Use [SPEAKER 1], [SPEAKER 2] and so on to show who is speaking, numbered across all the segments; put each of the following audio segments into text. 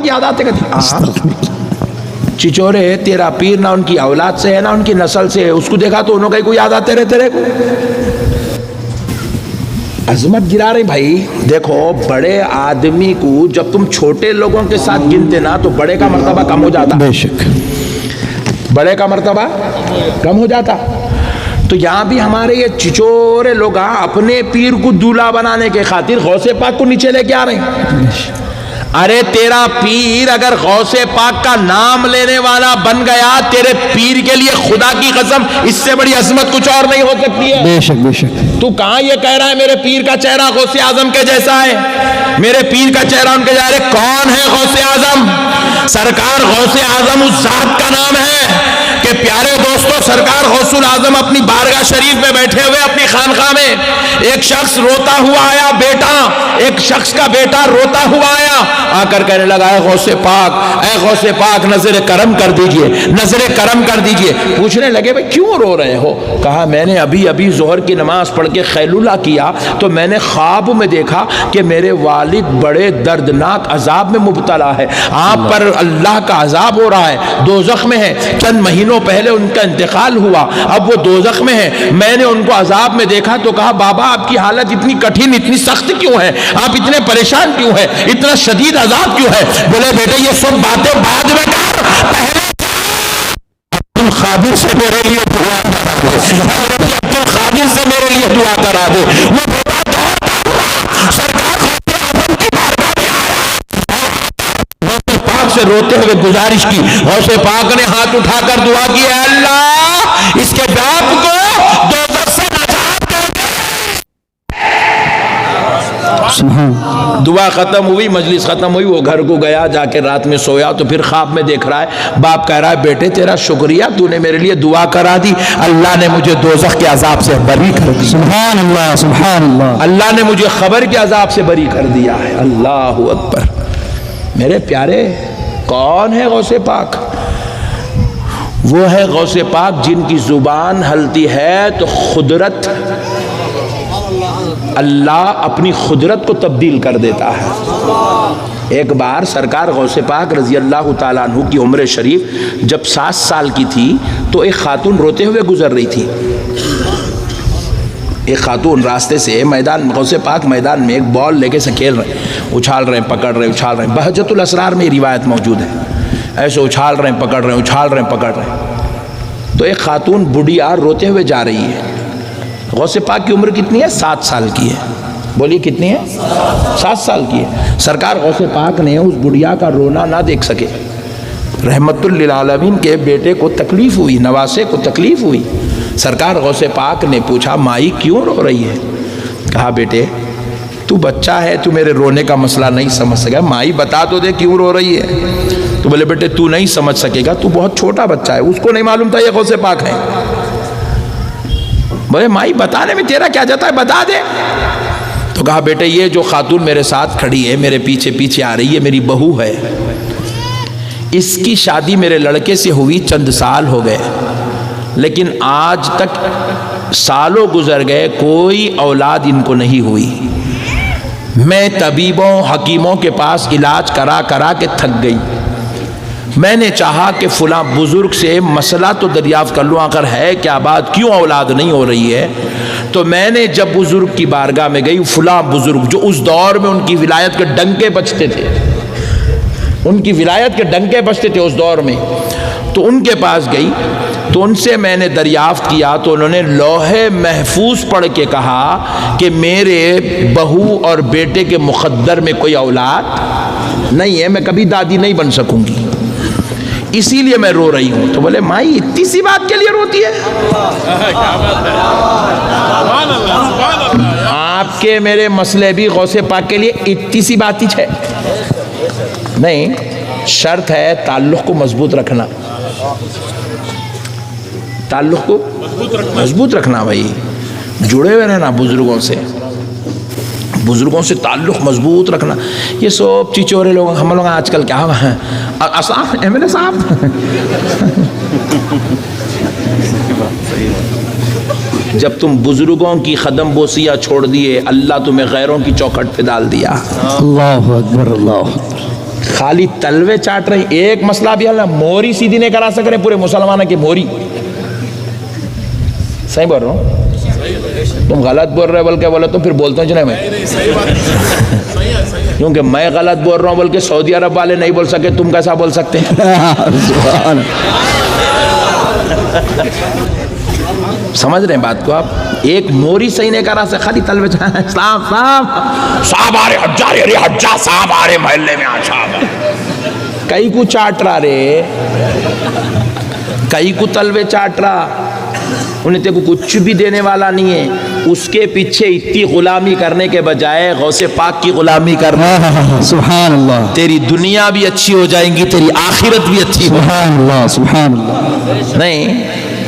[SPEAKER 1] پاک یاد آتے کہتے چچورے تیرا پیر نہ ان کی اولاد سے ہے نہ ان کی نسل سے ہے، اس کو دیکھا تو انہوں کا کوئی یاد آتے رہتے رہے. عظمت گرا رہے بھائی. دیکھو بڑے آدمی کو جب تم چھوٹے لوگوں کے ساتھ گنتے نا تو بڑے کا مرتبہ کم ہو جاتا.
[SPEAKER 2] بے شک
[SPEAKER 1] بڑے کا مرتبہ کم ہو جاتا. تو یہاں بھی ہمارے یہ چچورے لوگ اپنے پیر کو دولہا بنانے کے خاطر غوث پاک کو نیچے لے کے آ رہے ہیں. ارے تیرا پیر اگر غوث پاک کا نام لینے والا بن گیا، تیرے پیر کے لیے خدا کی قسم اس سے بڑی عظمت کچھ اور نہیں ہو سکتی ہے.
[SPEAKER 2] بے شک بے شک.
[SPEAKER 1] تو کہاں یہ کہہ رہا ہے میرے پیر کا چہرہ غوث اعظم کے جیسا ہے، میرے پیر کا چہرہ ان کے جیسا ہے. کون ہے غوث اعظم؟ سرکار غوث اعظم اس ذات کا نام ہے کہ پیارے دوستو سرکار غوث الاعظم اپنی بارگاہ شریف میں بیٹھے ہوئے اپنی خانقاہ میں، ایک شخص روتا ہوا آیا، بیٹا ایک شخص کا بیٹا روتا ہوا آیا، آ کر کہنے لگا اے غوث پاک نظر کرم کر دیجئے، نظر کرم کر دیجئے. پوچھنے لگے بھئی کیوں رو رہے ہو؟ کہا میں نے ابھی ظہر کی نماز پڑھ کے خیلولہ کیا تو میں نے خواب میں دیکھا کہ میرے والد بڑے دردناک عذاب میں مبتلا ہے، آپ پر اللہ کا عذاب ہو رہا ہے، دوزخ میں ہے. چند مہینوں پہلے ان کا انتقال ہوا، اب وہ دوزخ میں ہے. میں نے ان کو عذاب میں دیکھا تو کہا بابا آپ کی حالت اتنی کٹھن اتنی سخت کیوں ہے؟ آپ اتنے پریشان کیوں ہے؟ اتنا شدید عذاب کیوں ہے؟ بولے بیٹے یہ سب باتیں بعد میں کر، پہلے عبد القادر سے میرے لیے دعا کرا دے، عبد القادر سے میرے لیے دعا کرا دے. وہ بیٹا دوڑتا سرکار کی بارگاہ میں آیا، غوث پاک سے روتے ہوئے گزارش کی. غوث پاک نے ہاتھ اٹھا کر دعا کی، اے اللہ اس کے باپ کو دوزخ سے نجات کر دے. دعا ختم ہوئی، مجلس ختم ہوئی، وہ گھر کو گیا، جا کے رات میں سویا تو پھر خواب میں دیکھ رہا ہے باپ کہہ رہا ہے بیٹے تیرا شکریہ، تو نے میرے لیے دعا کرا دی، اللہ نے مجھے دوزخ کے عذاب سے بری کر دیا.
[SPEAKER 2] سبحان اللہ سبحان اللہ.
[SPEAKER 1] اللہ نے مجھے خبر کے عذاب سے بری کر دیا ہے. اللہ اکبر. میرے پیارے کون ہے غوث پاک؟ وہ ہے غوث پاک جن کی زبان ہلتی ہے تو قدرت اللہ اپنی قدرت کو تبدیل کر دیتا ہے. ایک بار سرکار غوث پاک رضی اللہ تعالیٰ عنہ کی عمر شریف جب 7 سال کی تھی تو ایک خاتون روتے ہوئے گزر رہی تھی. ایک خاتون راستے سے میدان غوث پاک میدان میں ایک بال لے کے سے کھیل رہے ہیں، اچھال رہے ہیں پکڑ رہے ہیں اچھال رہے ہیں. بہجت الاسرار میں روایت موجود ہے، ایسے اچھال رہے ہیں پکڑ رہے ہیں اچھال رہے ہیں پکڑ رہے ہیں. تو ایک خاتون بڑھیا روتے ہوئے جا رہی ہے. غوث پاک کی عمر کتنی ہے؟ 7 سال کی ہے. بولیے کتنی ہے؟ 7 سال کی ہے. سرکار غوث پاک نے اس بڑھیا کا رونا نہ دیکھ سکے. رحمت للعالمین کے بیٹے کو تکلیف ہوئی، نواسے کو تکلیف ہوئی. سرکار غوث پاک نے پوچھا مائی کیوں رو رہی ہے؟ کہا بیٹے تو بچہ ہے، تو میرے رونے کا مسئلہ نہیں سمجھ سکے، مائی بتا تو دے کیوں رو رہی ہے. تو بولے بیٹے تو نہیں سمجھ سکے گا، تو بہت چھوٹا بچہ ہے، اس کو نہیں معلوم تھا یہ غوث پاک ہے. بولے مائی بتانے میں تیرا کیا جاتا ہے، بتا دے. تو کہا بیٹے یہ جو خاتون میرے ساتھ کھڑی ہے، میرے پیچھے پیچھے آ رہی ہے، میری بہو ہے. اس کی شادی میرے لڑکے سے ہوئی چند سال ہو گئے، لیکن آج تک سالوں گزر گئے کوئی اولاد ان کو نہیں ہوئی. میں طبیبوں حکیموں کے پاس علاج کرا کرا کے تھک گئی. میں نے چاہا کہ فلاں بزرگ سے مسئلہ تو دریافت کر لوں، آخر ہے کیا بات، کیوں اولاد نہیں ہو رہی ہے. تو میں نے جب بزرگ کی بارگاہ میں گئی، فلاں بزرگ جو اس دور میں ان کی ولایت کے ڈنکے بجتے تھے، ان کی ولایت کے ڈنکے بجتے تھے اس دور میں، تو ان کے پاس گئی تو ان سے میں نے دریافت کیا تو انہوں نے لوحے محفوظ پڑھ کے کہا کہ میرے بہو اور بیٹے کے مقدر میں کوئی اولاد نہیں ہے، میں کبھی دادی نہیں بن سکوں گی، اسی لیے میں رو رہی ہوں. تو بولے مائی اتنی سی بات کے لیے روتی ہے؟ آپ کے میرے مسئلے بھی غوث پاک کے لیے اتنی سی بات ہی ہے نہیں. شرط ہے تعلق کو مضبوط رکھنا، تعلق کو مضبوط رکھنا بھائی، جڑے ہوئے رہنا بزرگوں سے، بزرگوں سے تعلق مضبوط رکھنا. یہ سب چچورے لوگ ہم لوگ آج کل کیا ہیں، صاحب ایم ایل اے صاحب جب تم بزرگوں کی قدم بوسیاں چھوڑ دیے، اللہ تمہیں غیروں کی چوکھٹ پہ ڈال دیا.
[SPEAKER 2] اللہ اکبر اللہ اکبر.
[SPEAKER 1] خالی تلوے چاٹ رہے ہیں، ایک مسئلہ بھی حل ہے، موری سیدھی نہیں کرا سک رہے پورے مسلمانوں کی موری. صحیح بول رہا ہوں؟ تم غلط بول رہے بلکہ بولے تو پھر بولتا ہوں چلے میں، کیونکہ میں غلط بول رہا ہوں بلکہ سعودی عرب والے نہیں بول سکے، تم کیسا بول سکتے ہیں؟ سمجھ رہے ہیں بات کو آپ؟ ایک موری صحیح نہیں کرا سے خالی تلوے صاحب صاحب آ رہے حجار، ارے حجار صاحب آ رہے محلے میں، صاحب کئی کو چاٹ رہا رے، کئی کو تلوے چاٹ رہا، انہیں تیرے کو کچھ بھی دینے والا نہیں ہے، اس کے پیچھے اتنی غلامی کرنے کے بجائے غوث پاک کی غلامی کرنا.
[SPEAKER 2] سبحان اللہ.
[SPEAKER 1] تیری دنیا بھی اچھی ہو جائیں گی، تیری آخرت بھی اچھی ہو.
[SPEAKER 2] سبحان اللہ سبحان اللہ.
[SPEAKER 1] نہیں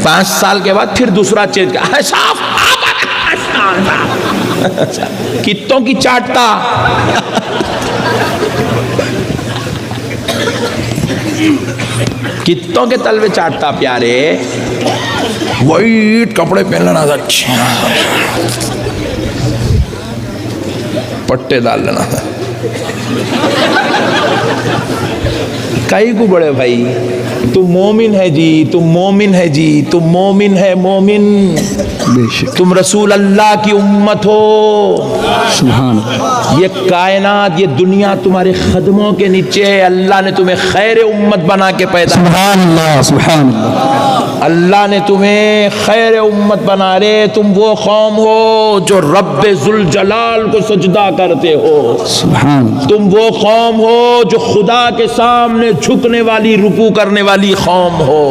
[SPEAKER 1] 5 سال کے بعد پھر دوسرا چینج کر صاف کتوں کی چاٹتا. کتوں کے تلوے چاٹتا پیارے، وائٹ کپڑے پہن لینا تھا، اچھا پٹے ڈال لینا تھا. کئی کو بڑے بھائی، تم مومن ہے جی، تم مومن ہے جی، تم مومن ہے، مومن
[SPEAKER 2] بے شک.
[SPEAKER 1] تم رسول اللہ کی امت ہو.
[SPEAKER 2] سبحان اللہ.
[SPEAKER 1] یہ کائنات، یہ دنیا تمہارے قدموں کے نیچے ہے. اللہ نے تمہیں خیر امت بنا کے پیدا،
[SPEAKER 2] سبحان اللہ سبحان اللہ.
[SPEAKER 1] اللہ نے تمہیں خیر امت بنا رہے. تم وہ قوم ہو جو رب ذوالجلال کو سجدہ کرتے ہو.
[SPEAKER 2] سبحان اللہ.
[SPEAKER 1] تم وہ قوم ہو جو خدا کے سامنے جھکنے والی، رکوع کرنے والی قوم ہو.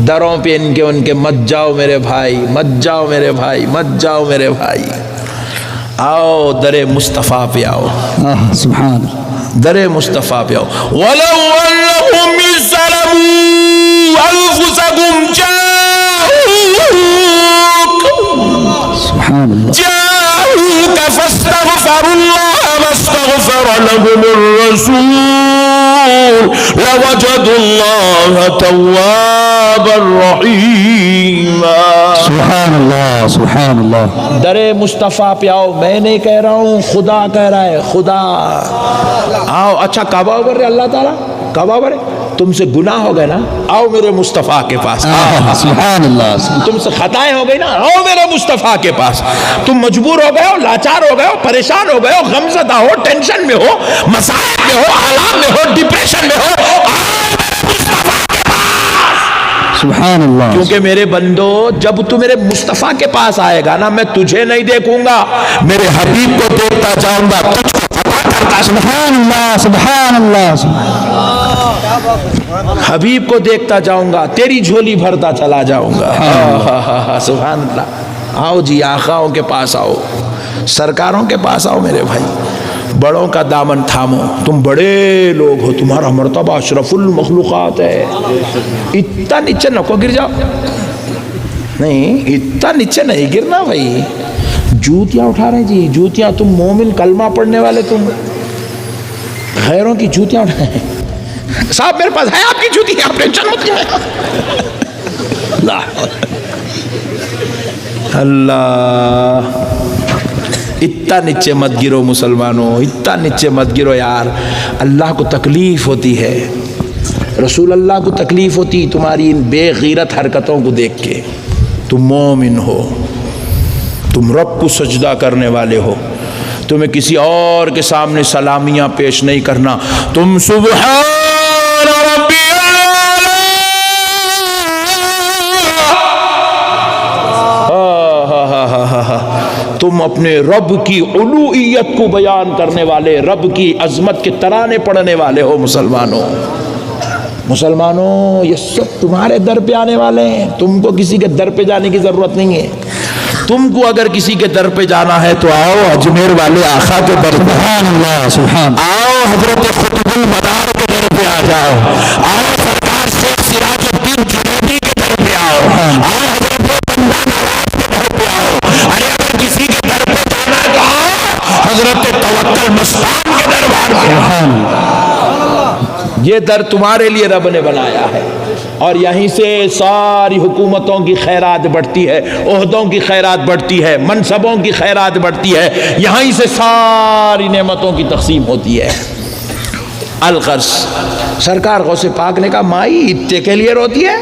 [SPEAKER 1] دروں پہ ان کے مت جاؤ میرے بھائی، مت جاؤ میرے بھائی، مت جاؤ میرے بھائی. آؤ در مصطفیٰ پہ آؤ،
[SPEAKER 2] سبحان اللہ.
[SPEAKER 1] در مصطفیٰ پہ آؤ. وَلَوْ أَنَّهُمْ إِذْ ظَلَمُوا أَنفُسَهُمْ جَاءُوكَ فَاسْتَغْفَرُوا اللَّهَ وَاسْتَغْفَرَ لَهُمُ الرَّسُولُ لَوَجَدُوا اللَّهَ تَوَّابًا رَحِيمًا.
[SPEAKER 2] سبحان اللہ سبحان اللہ.
[SPEAKER 1] در مصطفیٰ پہ آؤ. میں نہیں کہہ رہا ہوں، خدا کہہ رہا ہے، خدا. آؤ. اچھا کعبہ اوپر ہے اللہ تعالیٰ، کعبہ اوپر ہے، تم سے گناہ ہو گئے نا، آؤ میرے مصطفیٰ کے پاس.
[SPEAKER 2] سبحان اللہ.
[SPEAKER 1] تم سے خطائیں ہو گئی نا، آؤ میرے مصطفیٰ کے پاس. تم مجبور ہو گئے ہو، لاچار ہو گئے ہو، پریشان ہو گئے ہو، غمزدہ ہو، ٹینشن میں ہو، مسائل میں ہو، آلام میں ہو، ڈپریشن میں ہو،
[SPEAKER 2] سبحان اللہ.
[SPEAKER 1] کیونکہ میرے بندو جب تو میرے مصطفیٰ کے پاس آئے گا نا، میں تجھے نہیں دیکھوں گا، میرے حبیب کو دیکھتا جاؤں گا. تجھ کو پتا کرتا.
[SPEAKER 2] سبحان اللہ سبحان اللہ.
[SPEAKER 1] حبیب کو دیکھتا جاؤں گا، تیری جھولی بھرتا چلا جاؤں گا. سبحان اللہ. آؤ جی، آقاؤں کے پاس آؤ، سرکاروں کے پاس آؤ میرے بھائی. بڑوں کا دامن تھامو. تم بڑے لوگ ہو، تمہارا مرتبہ اشرف المخلوقات ہے. اتنا نیچے نکو گر جاؤ. نہیں اتنا نیچے نہیں گرنا بھائی. جوتیاں اٹھا رہے ہیں جی، جوتیاں. تم مومن کلمہ پڑھنے والے، تم غیروں کی جوتیاں اٹھا رہے ہیں. صاحب میرے پاس ہے آپ کی جوتی، آپ ٹینشن مت لیں. اللہ، اتنا نیچے مت گرو مسلمانوں، اتنا نیچے مت گرو یار. اللہ کو تکلیف ہوتی ہے، رسول اللہ کو تکلیف ہوتی تمہاری ان بے غیرت حرکتوں کو دیکھ کے. تم مومن ہو، تم رب کو سجدہ کرنے والے ہو، تمہیں کسی اور کے سامنے سلامیاں پیش نہیں کرنا. تم سبحان ربی تم اپنے رب کی علویت کو بیان کرنے والے، رب کی عظمت کے ترانے پڑھنے والے ہو. مسلمانوں یہ سب تمہارے در پہ آنے والے ہیں. تم کو کسی کے در پہ جانے کی ضرورت نہیں ہے. تم کو اگر کسی کے در پہ جانا ہے تو آؤ اجمیر والے آقا کے در پہ.
[SPEAKER 2] سبحان اللہ سبحان.
[SPEAKER 1] آؤ حضرت قطب المدار کے در پہ آ جاؤ. آؤ سرکار شیخ سراج الدین جنیدی کے در پہ آؤ. آؤ حضرت رمضان نواز کے در پہ آؤ. ارے اگر کسی کے در پہ جانا ہے تو آؤ حضرت توکل مستان کے دربار پہ.
[SPEAKER 2] سبحان اللہ.
[SPEAKER 1] یہ در تمہارے لیے رب نے بنایا ہے، اور یہیں سے ساری حکومتوں کی خیرات بڑھتی ہے، عہدوں کی خیرات بڑھتی ہے، منصبوں کی خیرات بڑھتی ہے. یہیں سے ساری نعمتوں کی تقسیم ہوتی ہے. القرص. سرکار غوث پاک نے کہا مائی اتنے کے لیے روتی ہے؟